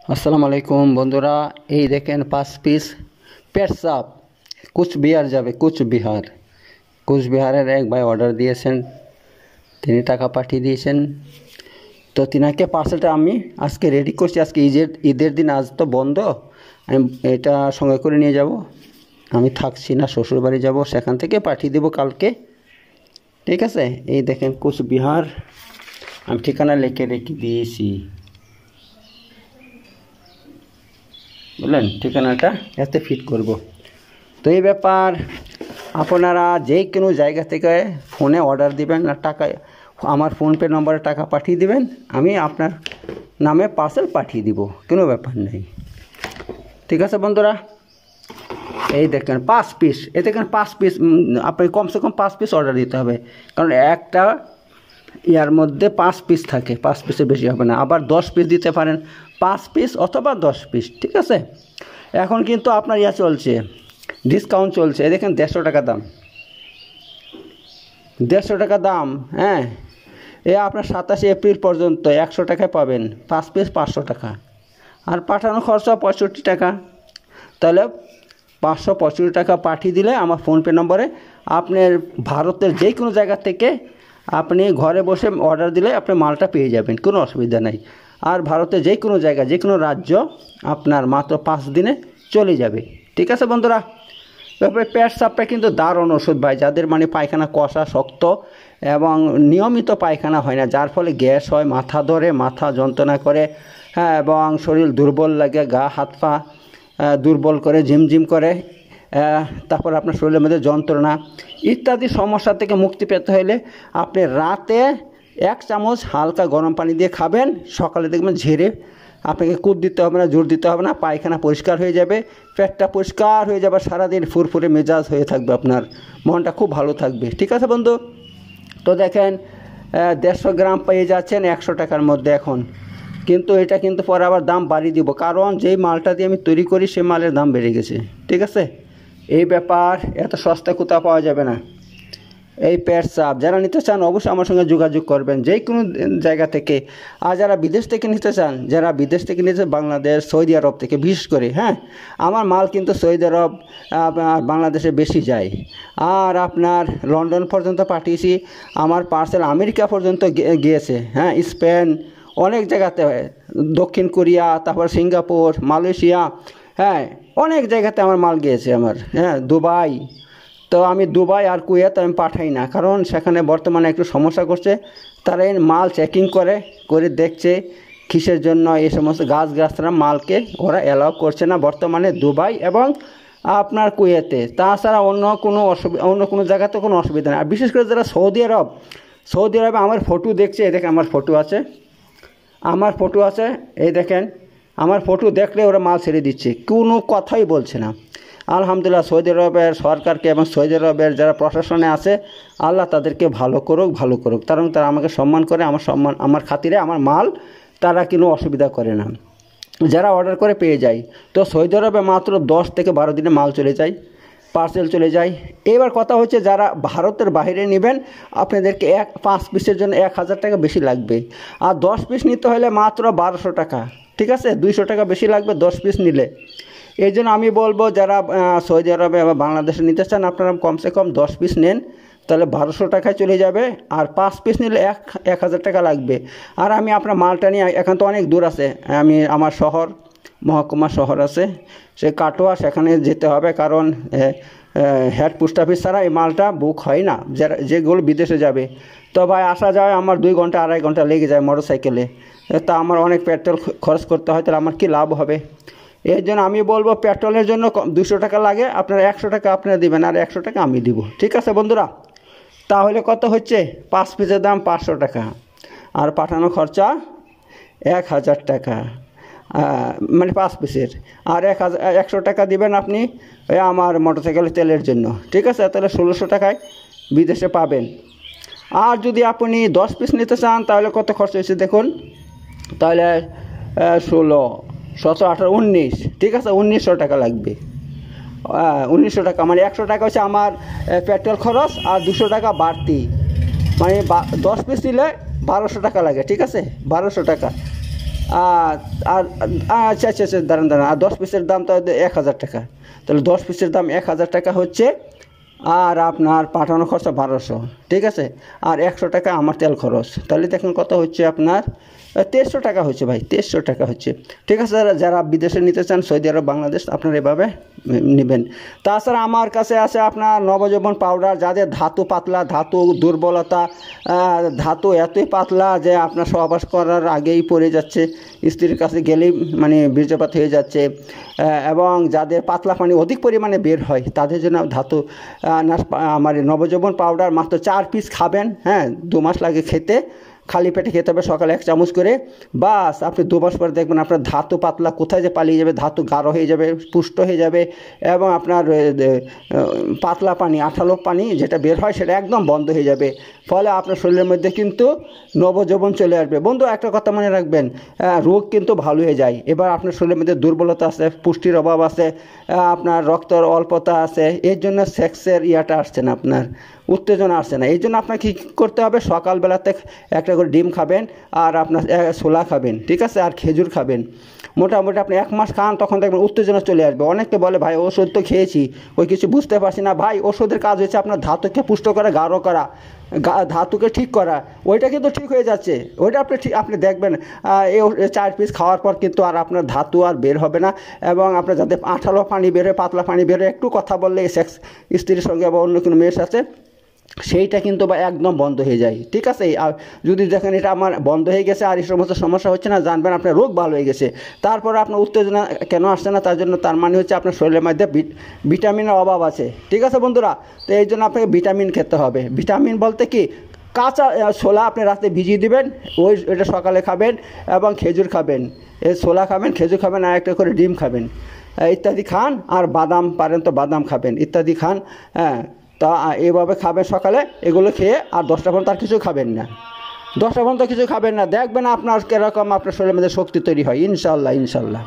আসসালামু আলাইকুম বন্ধুরা, এই দেখেন 5 পিস পেটসাপ কুচবিহার যাবে। কুচবিহারের এক ভাই অর্ডার দিয়েছেন, তিনি টাকা পাঠিয়ে দিয়েছেন। তো তিনাকে পার্সেলটা আমি আজকে রেডি করছি। আজকে ঈদের দিন, আজ তো বন্ধ। আমি এটা সঙ্গে করে নিয়ে যাব। আমি থাকছি না, শ্বশুরবাড়ি যাব, সেখান থেকে পাঠিয়ে দেবো কালকে। ঠিক আছে, এই দেখেন কুচবিহার, আমি ঠিকানা রেখে দিয়েছি, বুঝলেন? ঠিকানাটা এতে ফিট করব। তো এই ব্যাপার, আপনারা যে কোনো জায়গা থেকে ফোনে অর্ডার দিবেন আর টাকা আমার ফোনপে নম্বরে টাকা পাঠিয়ে দিবেন, আমি আপনার নামে পার্সেল পাঠিয়ে দিব, কোনো ব্যাপার নেই। ঠিক আছে বন্ধুরা, এই দেখেন 5 পিস, এ দেখেন 5 পিস। আপনি কমসে কম 5 পিস অর্ডার দিতে হবে, কারণ একটা ইয়ার মধ্যে 5 পিস থাকে, 5 পিসের বেশি হবে না। আবার 10 পিস দিতে পারেন, 5 পিস অথবা 10 পিস। ঠিক আছে, এখন কিন্তু আপনার ইয়া চলছে, ডিসকাউন্ট চলছে। এই দেখেন 150 টাকা দাম, 150 টাকা দাম। হ্যাঁ, এ আপনার 27 এপ্রিল পর্যন্ত 100 টাকায় পাবেন, 5 পিস 500 টাকা। আর পাঠানো খরচা 65 টাকা। তাহলে 565 টাকা পাঠিয়ে দিলে আমার ফোনপে নম্বরে আপনার ভারতের যে কোনো জায়গা থেকে আপনি ঘরে বসে অর্ডার দিলে আপনি মালটা পেয়ে যাবেন, কোনো অসুবিধা নাই। আর ভারতের যে কোনো জায়গা, যে কোনো রাজ্য আপনার মাত্র 5 দিনে চলে যাবে। ঠিক আছে বন্ধুরা, তারপরে পেটসাপটা কিন্তু দারুণ ওষুধ ভাই, যাদের মানে পায়খানা কষা শক্ত এবং নিয়মিত পায়খানা হয় না, যার ফলে গ্যাস হয়, মাথা ধরে, মাথা যন্ত্রণা করে, হ্যাঁ, এবং শরীর দুর্বল লাগে, গা হাত পা দুর্বল করে, ঝিমঝিম করে, তারপর আপনার শরীরের মধ্যে যন্ত্রণা ইত্যাদি সমস্যা থেকে মুক্তি পেতে হলে আপনি রাতে 1 চামচ হালকা গরম পানি দিয়ে খাবেন, সকালে দেখবেন ঝেড়ে, আপনাকে কুদ দিতে হবে না, জোর দিতে হবে না, পায়খানা পরিষ্কার হয়ে যাবে, পেটটা পরিষ্কার হয়ে যাবে, সারাদিন ফুরফুরে মেজাজ হয়ে থাকবে, আপনার মনটা খুব ভালো থাকবে। ঠিক আছে বন্ধু, তো দেখেন 150 গ্রাম পেয়ে যাচ্ছেন 100 টাকার মধ্যে এখন। কিন্তু এটা কিন্তু পরে আবার দাম বাড়িয়ে দিব, কারণ যেই মালটা দিয়ে আমি তৈরি করি সেই মালের দাম বেড়ে গেছে। ঠিক আছে, এই ব্যাপার, এত সস্তা কোথাও পাওয়া যাবে না। এই পেটসাপ যারা নিতে চান অবশ্যই আমার সঙ্গে যোগাযোগ করবেন, যে কোনো জায়গা থেকে। আর যারা বিদেশ থেকে নিতে চান, যারা বিদেশ থেকে নিতে, বাংলাদেশ, সৌদি আরব থেকে বিশেষ করে, হ্যাঁ, আমার মাল কিন্তু সৌদি আরব বাংলাদেশে বেশি যায়। আর আপনার লন্ডন পর্যন্ত পাঠিয়েছি, আমার পার্সেল আমেরিকা পর্যন্ত গিয়েছে, হ্যাঁ, স্পেন, অনেক জায়গাতে, দক্ষিণ কোরিয়া, তারপর সিঙ্গাপুর, মালয়েশিয়া, হ্যাঁ, অনেক জায়গাতে আমার মাল গিয়েছে আমার, হ্যাঁ, দুবাই। তো আমি দুবাই আর কুয়েত আমি পাঠাই না, কারণ সেখানে বর্তমানে একটু সমস্যা করছে। তারা এই মাল চেকিং করে দেখছে কিসের জন্য এই সমস্ত গাছগাছরা মালকে ওরা অ্যালাউ করছে না বর্তমানে দুবাই এবং আপনার কুয়েতে। তাছাড়া অন্য কোনো জায়গাতে কোনো অসুবিধা নেই। আর বিশেষ করে যারা সৌদি আরবে আমার ফটো দেখছে, এই দেখেন আমার ফটো আছে, এই দেখেন আমার ফটো দেখলে ওরা মাল ছেড়ে দিচ্ছে, কোনো কথাই বলছে না। আলহামদুলিল্লাহ, সৌদি আরবের সরকারকে এবং সৌদি আরবের যারা প্রশাসনে আছে, আল্লাহ তাদেরকে ভালো করুক, কারণ তারা আমাকে সম্মান করে, আমার খাতিরে আমার মাল তারা কোনো অসুবিধা করে না, যারা অর্ডার করে পেয়ে যায়। তো সৌদি আরবে মাত্র 10 থেকে 12 দিনে মাল চলে যায়, পার্সেল চলে যায়। এবার কথা হচ্ছে, যারা ভারতের বাইরে নেবেন আপনাদেরকে 5 পিসের জন্য 1000 টাকা বেশি লাগবে, আর 10 পিস নিতে হলে মাত্র 1200 টাকা। ঠিক আছে, 200 টাকা বেশি লাগবে 10 পিস নিলে। এই জন্য আমি বলবো, যারা সৌদি আরবে বা বাংলাদেশে নিতে চান, আপনারা কমসে কম 10 পিস নেন, তাহলে 1200 টাকায় চলে যাবে। আর 5 পিস নিলে 1000 টাকা লাগবে। আর আমি আপনার মালটা নিয়ে, এখন তো অনেক দূর আছে, আমার মহকুমা শহর আছে, সে কাটোয়া, সেখানে যেতে হবে, কারণ হেড পোস্ট অফিস ছাড়া এই মালটা বুক হয় না, যেগুলো বিদেশে যাবে। তো ভাই আসা যায় আমার 2 ঘন্টা 2.5 ঘন্টা লেগে যায় মোটর সাইকেলে, তা আমার অনেক পেট্রোল খরচ করতে হয়, তাহলে আমার কি লাভ হবে? এর জন্য আমি বলবো, পেট্রোলের জন্য 200 টাকা লাগে, আপনারা 100 টাকা আপনারা দেবেন, আর 100 টাকা আমি দিব। ঠিক আছে বন্ধুরা, তাহলে কত হচ্ছে? 5 পিসের দাম 500 টাকা, আর পাঠানো খরচা 1000 টাকা, মানে 5 পিসের। আর 100 টাকা দিবেন আপনি আমার মোটরসাইকেলের তেলের জন্য। ঠিক আছে, তাহলে 1600 টাকায় বিদেশে পাবেন। আর যদি আপনি 10 পিস নিতে চান, তাহলে কত খরচ হয়েছে দেখুন, তাহলে 16, 17, 18, 19, ঠিক আছে, 1900 টাকা লাগবে। 1900 টাকা, মানে 100 টাকা হচ্ছে আমার পেট্রোল খরচ, আর 200 টাকা বাড়তি, মানে 10 পিস নিলে 1200 টাকা লাগে। ঠিক আছে, 1200 টাকা। আর আচ্ছা আচ্ছা আচ্ছা দাঁড়ান দাঁড়ান, আর 10 পিসের দাম তো 1000 টাকা, তাহলে 10 পিসের দাম 1000 টাকা হচ্ছে, আর আপনার পাঠানো খরচা 1200, ঠিক আছে, আর 100 টাকা আমার তেল খরচ, তাহলে দেখুন কত হচ্ছে আপনার 2300 টাকা হচ্ছে ভাই, 2300 টাকা হচ্ছে। ঠিক আছে, যারা বিদেশে নিতে চান, সৌদি আরব, বাংলাদেশ, আপনারা এভাবে নেবেন। তাছাড়া আমার কাছে আছে আপনার নবযৌবন পাউডার, যাদের ধাতু পাতলা, ধাতু দুর্বলতা, ধাতু এতই পাতলা যে আপনার সহবাস করার আগেই পড়ে যাচ্ছে, স্ত্রীর কাছে গেলেই মানে বীর্যপাত হয়ে যাচ্ছে, এবং যাদের পাতলা পানি অধিক পরিমাণে বের হয় তাদের জন্য ধাতু আমার নবযৌবন পাউডার মাত্র 4 পিস খাবেন, হ্যাঁ 2 মাস লাগে খেতে, খালি পেটে খেতে হবে, সকালে 1 চামচ করে, বাস আপনি 2 মাস পরে দেখবেন আপনার ধাতু পাতলা কোথায় যে পালিয়ে যাবে, ধাতু গাঢ় হয়ে যাবে, পুষ্ট হয়ে যাবে, এবং আপনার পাতলা পানি, আঠালো পানি যেটা বের হয় সেটা একদম বন্ধ হয়ে যাবে, ফলে আপনার শরীরের মধ্যে কিন্তু নবযৌবন চলে আসবে। বন্ধু একটা কথা মনে রাখবেন, রোগ কিন্তু ভালো হয়ে যায়। এবার আপনার শরীরের মধ্যে দুর্বলতা আছে, পুষ্টির অভাব আছে, আপনার রক্তের অল্পতা আছে, এর জন্য সেক্সের ইয়াটা আসছে না, আপনার উত্তেজনা আসছে না। এই জন্য আপনাকে কী করতে হবে, সকালবেলাতে একটা করে ডিম খাবেন, আর আপনার ছোলা খাবেন, ঠিক আছে, আর খেজুর খাবেন। মোটামুটি আপনি 1 মাস খান, তখন দেখবেন উত্তেজনা চলে আসবে। অনেকে বলে ভাই ওষুধ তো খেয়েছি, ওই কিছু বুঝতে পারছি না। ভাই ওষুধের কাজ হচ্ছে আপনার ধাতুকে পুষ্ট করা, গাঢ় করা, ধাতুকে ঠিক করা, ওইটা কিন্তু ঠিক হয়ে যাচ্ছে, ওইটা আপনি দেখবেন এই 4 পিস খাওয়ার পর কিন্তু আর আপনার ধাতু আর বের হবে না, এবং আপনার যাতে আঠালো পানি বেরোয়, পাতলা পানি বেরোয়, একটু কথা বললে সেক্স স্ত্রীর সঙ্গে বা অন্য কোনো মেয়ের সাথে, সেইটা কিন্তু বা একদম বন্ধ হয়ে যায়, ঠিক আছে। আর যদি দেখেন এটা আমার বন্ধ হয়ে গেছে আর এই সমস্ত সমস্যা হচ্ছে না, জানবেন আপনার রোগ ভালো হয়ে গেছে। তারপর আপনার উত্তেজনা কেন আসছে না, তার জন্য তার মানে হচ্ছে আপনার শরীরের মধ্যে ভিটামিনের অভাব আছে, ঠিক আছে বন্ধুরা। তো এই জন্য আপনাকে ভিটামিন খেতে হবে। ভিটামিন বলতে কি, কাঁচা ছোলা আপনি রাতে ভিজিয়ে দিবেন, ওইটা সকালে খাবেন, এবং খেজুর খাবেন, এই ছোলা খাবেন, খেজুর খাবেন, আর একটা করে ডিম খাবেন, ইত্যাদি খান, আর বাদাম পারেন তো বাদাম খাবেন, ইত্যাদি খান, হ্যাঁ। তা এইভাবে খাবেন সকালে, এগুলো খেয়ে, আর 10টা পর্যন্ত আর কিছু খাবেন না, 10টা পর্যন্ত কিছু খাবেন না, দেখবেন আপনার কীরকম আপনার শরীরের মধ্যে শক্তি তৈরি হয়, ইনশাল্লাহ ইনশাল্লাহ।